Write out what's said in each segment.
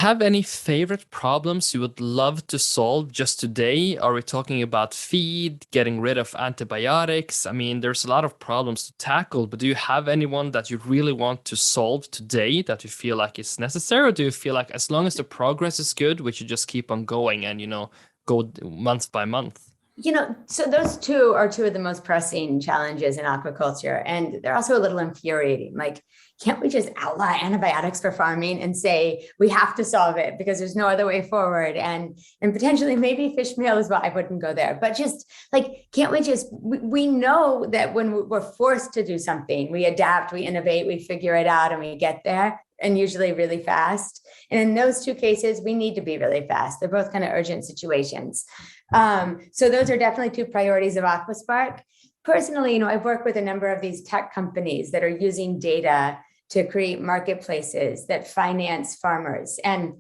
Have any favorite problems you would love to solve just today? Are we talking about feed, getting rid of antibiotics? I mean, there's a lot of problems to tackle, but do you have anyone that you really want to solve today that you feel like is necessary? Or do you feel like as long as the progress is good, we should just keep on going and, go month by month? So those two are two of the most pressing challenges in aquaculture, and they're also a little infuriating. Like, can't we just outlaw antibiotics for farming and say we have to solve it because there's no other way forward? And potentially maybe fish meal as well. I wouldn't go there, but just like, can't we just, we know that when we're forced to do something, we adapt, we innovate, we figure it out, and we get there, and usually really fast. And in those two cases, we need to be really fast. They're both kind of urgent situations. So those are definitely two priorities of Aqua Spark. Personally, I've worked with a number of these tech companies that are using data to create marketplaces that finance farmers. And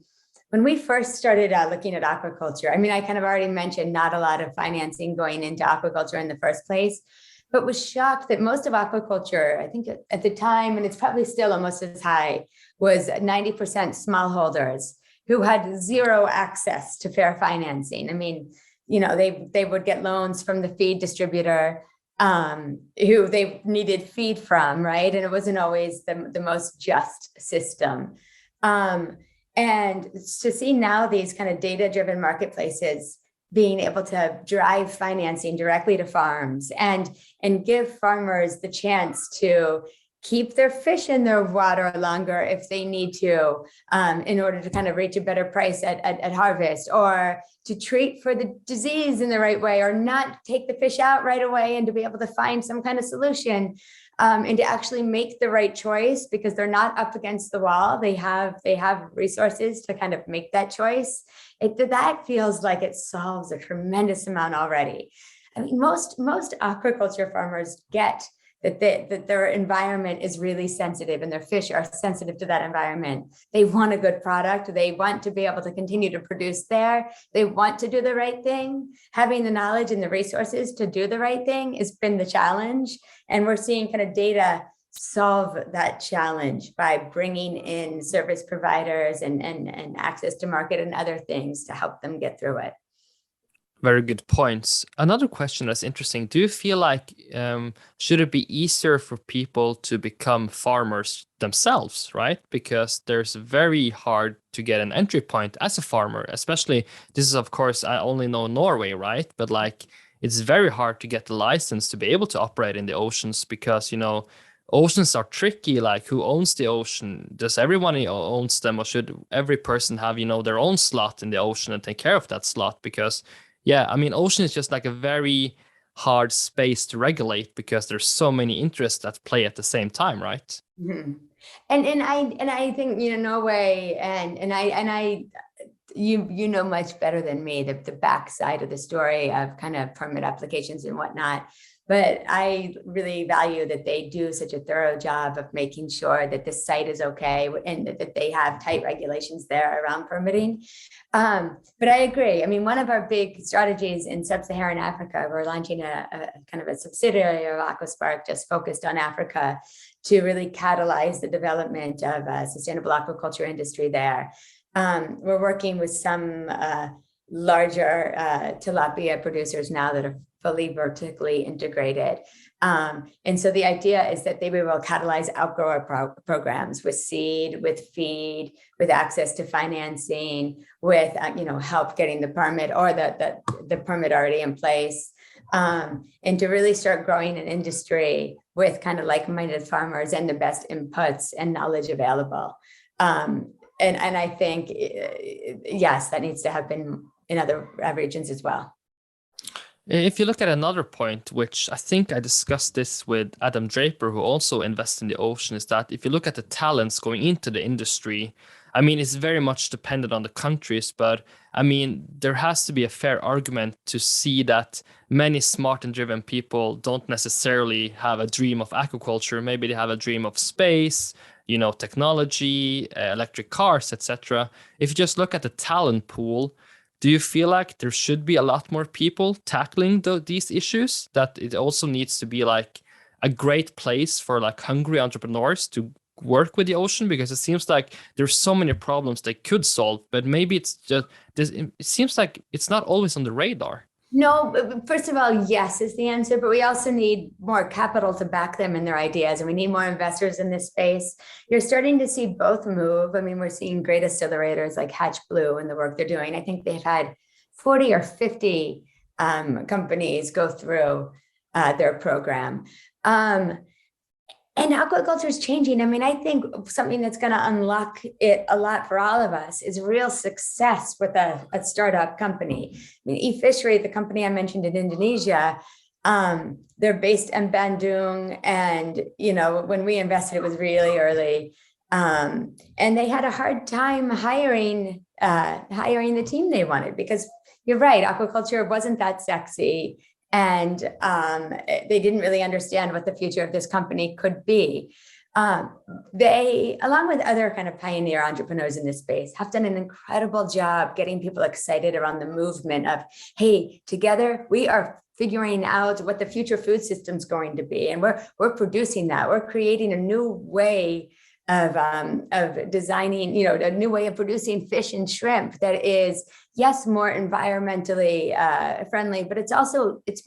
when we first started looking at aquaculture, I kind of already mentioned not a lot of financing going into aquaculture in the first place, but was shocked that most of aquaculture, I think at the time, and it's probably still almost as high, was 90% smallholders who had zero access to fair financing. They would get loans from the feed distributor who they needed feed from, right? And it wasn't always the most just system. And to see now these kind of data-driven marketplaces being able to drive financing directly to farms and give farmers the chance to keep their fish in their water longer if they need to, in order to kind of reach a better price at harvest, or to treat for the disease in the right way, or not take the fish out right away, and to be able to find some kind of solution, and to actually make the right choice because they're not up against the wall. They have resources to kind of make that choice. That feels like it solves a tremendous amount already. Most aquaculture farmers get that their environment is really sensitive and their fish are sensitive to that environment. They want a good product. They want to be able to continue to produce there. They want to do the right thing. Having the knowledge and the resources to do the right thing has been the challenge. And we're seeing kind of data solve that challenge by bringing in service providers and access to market and other things to help them get through it. Very good points. Another question that's interesting. Do you feel like should it be easier for people to become farmers themselves, right? Because there's very hard to get an entry point as a farmer, especially this is, of course, I only know Norway, right? But like it's very hard to get the license to be able to operate in the oceans because, oceans are tricky. Like who owns the ocean? Does everyone owns them, or should every person have, their own slot in the ocean and take care of that slot? Because yeah, ocean is just like a very hard space to regulate because there's so many interests that play at the same time, right? Mm-hmm. And I think Norway and I you know much better than me the backside of the story of kind of permit applications and whatnot. But I really value that they do such a thorough job of making sure that the site is okay and that they have tight regulations there around permitting. But I agree. One of our big strategies in sub-Saharan Africa, we're launching a kind of a subsidiary of Aqua Spark just focused on Africa to really catalyze the development of a sustainable aquaculture industry there. We're working with some larger tilapia producers now that are fully vertically integrated. And so the idea is that they will catalyze outgrower programs with seed, with feed, with access to financing, with help getting the permit or the permit already in place, and to really start growing an industry with kind of like-minded farmers and the best inputs and knowledge available. And I think, yes, that needs to happen in other regions as well. If you look at another point, which I think I discussed this with Adam Draper, who also invests in the ocean, is that if you look at the talents going into the industry, it's very much dependent on the countries, but there has to be a fair argument to see that many smart and driven people don't necessarily have a dream of aquaculture. Maybe they have a dream of space, technology, electric cars, etc. If you just look at the talent pool, do you feel like there should be a lot more people tackling these issues? That it also needs to be like a great place for like hungry entrepreneurs to work with the ocean? Because it seems like there's so many problems they could solve, but maybe it's just this. It seems like it's not always on the radar. No, first of all, yes is the answer, but we also need more capital to back them in their ideas, and we need more investors in this space. You're starting to see both move. I mean, we're seeing great accelerators like Hatch Blue and the work they're doing. I think they've had 40 or 50 companies go through their program. And aquaculture is changing. I mean, I think something that's going to unlock it a lot for all of us is real success with a startup company. I mean, eFishery, the company I mentioned in Indonesia, they're based in Bandung. And, you know, when we invested, it was really early. And they had a hard time hiring the team they wanted, because you're right, aquaculture wasn't that sexy. And they didn't really understand what the future of this company could be. They, along with other kind of pioneer entrepreneurs in this space, have done an incredible job getting people excited around the movement of, hey, together we are figuring out what the future food system is going to be. And we're producing that. We're creating a new way of designing, you know, a new way of producing fish and shrimp that is, yes, more environmentally friendly, but it's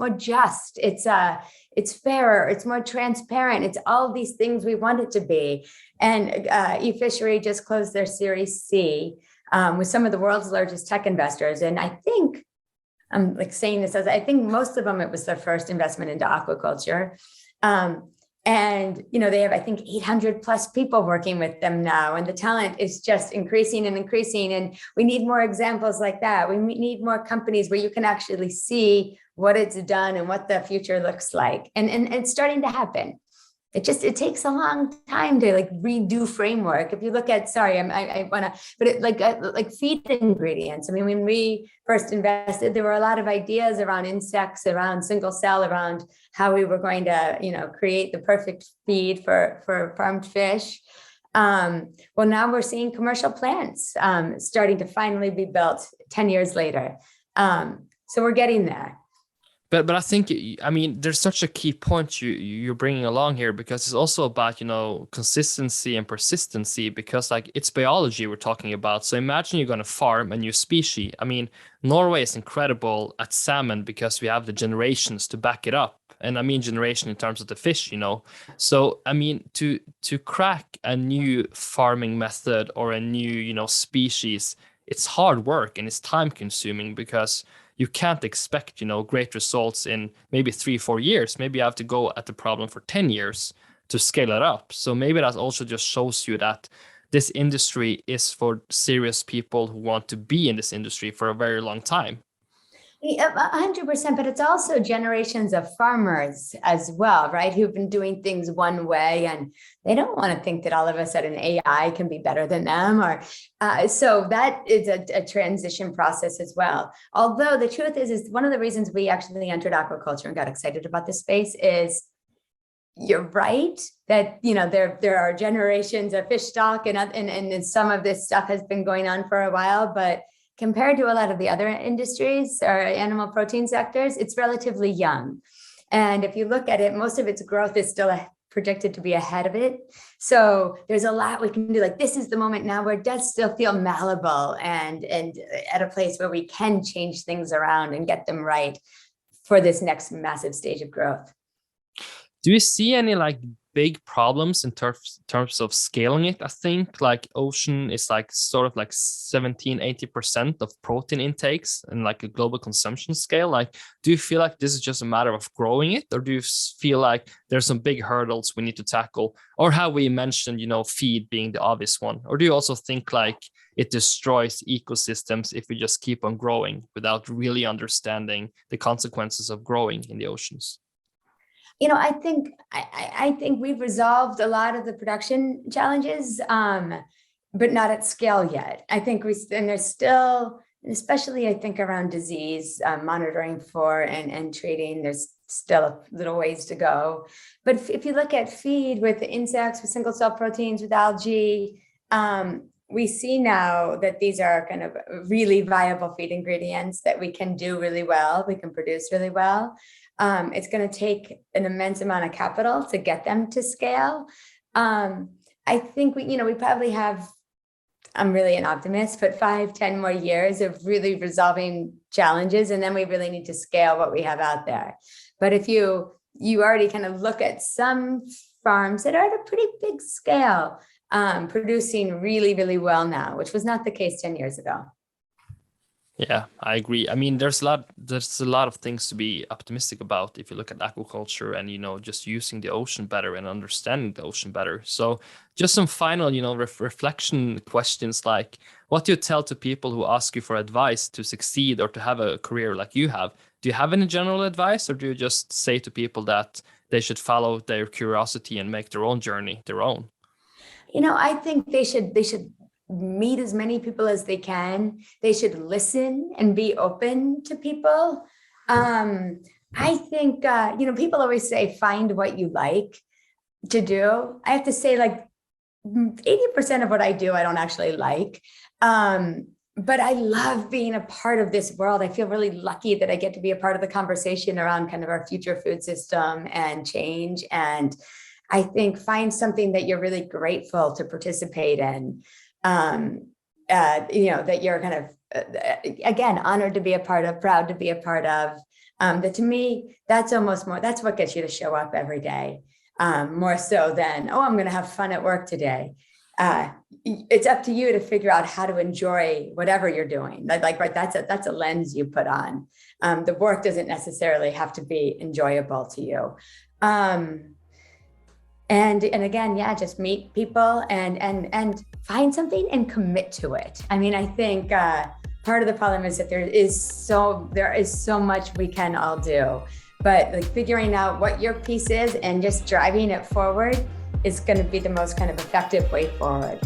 more just, it's fairer, it's more transparent, it's all these things we want it to be. And eFishery just closed their Series C with some of the world's largest tech investors. And I think, I'm like saying this as I think most of them, it was their first investment into aquaculture. And, you know, they have, I think, 800 plus people working with them now, and the talent is just increasing and increasing. And we need more examples like that. We need more companies where you can actually see what it's done and what the future looks like. And it's starting to happen. It takes a long time to like redo framework. If you look at, I want to, but it like feed ingredients. I mean, when we first invested, there were a lot of ideas around insects, around single cell, around how we were going to, you know, create the perfect feed for farmed fish. Well, now we're seeing commercial plants starting to finally be built 10 years later. So we're getting there. But I think, I mean, there's such a key point you're bringing along here, because it's also about, you know, consistency and persistency, because like it's biology we're talking about. So imagine you're going to farm a new species. I mean, Norway is incredible at salmon because we have the generations to back it up. And I mean generation in terms of the fish, you know. So I mean, to crack a new farming method or a new, you know, species, it's hard work and it's time consuming, because you can't expect, you know, great results in maybe 3-4 years. Maybe you have to go at the problem for 10 years to scale it up. So maybe that also just shows you that this industry is for serious people who want to be in this industry for a very long time. 100%, but it's also generations of farmers as well, right? Who've been doing things one way, and they don't want to think that all of a sudden AI can be better than them, or so that is a transition process as well. Although the truth is one of the reasons we actually entered aquaculture and got excited about this space is, you're right that, you know, there are generations of fish stock and some of this stuff has been going on for a while, but compared to a lot of the other industries or animal protein sectors, it's relatively young. And if you look at it, most of its growth is still projected to be ahead of it. So there's a lot we can do. Like, this is the moment now where it does still feel malleable and at a place where we can change things around and get them right for this next massive stage of growth. Do you see any like big problems in terms of scaling it? I think like ocean is like sort of like 17-80% of protein intakes and like a global consumption scale. Like, do you feel like this is just a matter of growing it, or do you feel like there's some big hurdles we need to tackle? Or have we mentioned, you know, feed being the obvious one? Or do you also think like it destroys ecosystems if we just keep on growing without really understanding the consequences of growing in the oceans? You know, I think we've resolved a lot of the production challenges, but not at scale yet. I think and there's still, especially I think around disease monitoring for and treating, there's still a little ways to go. But if you look at feed with the insects, with single cell proteins, with algae, we see now that these are kind of really viable feed ingredients that we can do really well, we can produce really well. It's going to take an immense amount of capital to get them to scale. I think we probably have, I'm really an optimist, but 5-10 more years of really resolving challenges. And then we really need to scale what we have out there. But if you already kind of look at some farms that are at a pretty big scale, producing really, really well now, which was not the case 10 years ago. Yeah, I agree. I mean, there's a lot of things to be optimistic about if you look at aquaculture and, just using the ocean better and understanding the ocean better. So just some final, reflection questions, like what do you tell to people who ask you for advice to succeed or to have a career like you have? Do you have any general advice, or do you just say to people that they should follow their curiosity and make their own journey their own? I think they should meet as many people as they can. They should listen and be open to people. I think, people always say, find what you like to do. I have to say, like 80% of what I do, I don't actually like. But I love being a part of this world. I feel really lucky that I get to be a part of the conversation around kind of our future food system and change. And I think find something that you're really grateful to participate in. That you're kind of, again, honored to be a part of, proud to be a part of. That to me, that's almost more, that's what gets you to show up every day. More so than, I'm going to have fun at work today. It's up to you to figure out how to enjoy whatever you're doing. Right, that's a lens you put on. The work doesn't necessarily have to be enjoyable to you. And again, just meet people and find something and commit to it. I mean, I think part of the problem is that there is so much we can all do, but like figuring out what your piece is and just driving it forward is going to be the most kind of effective way forward.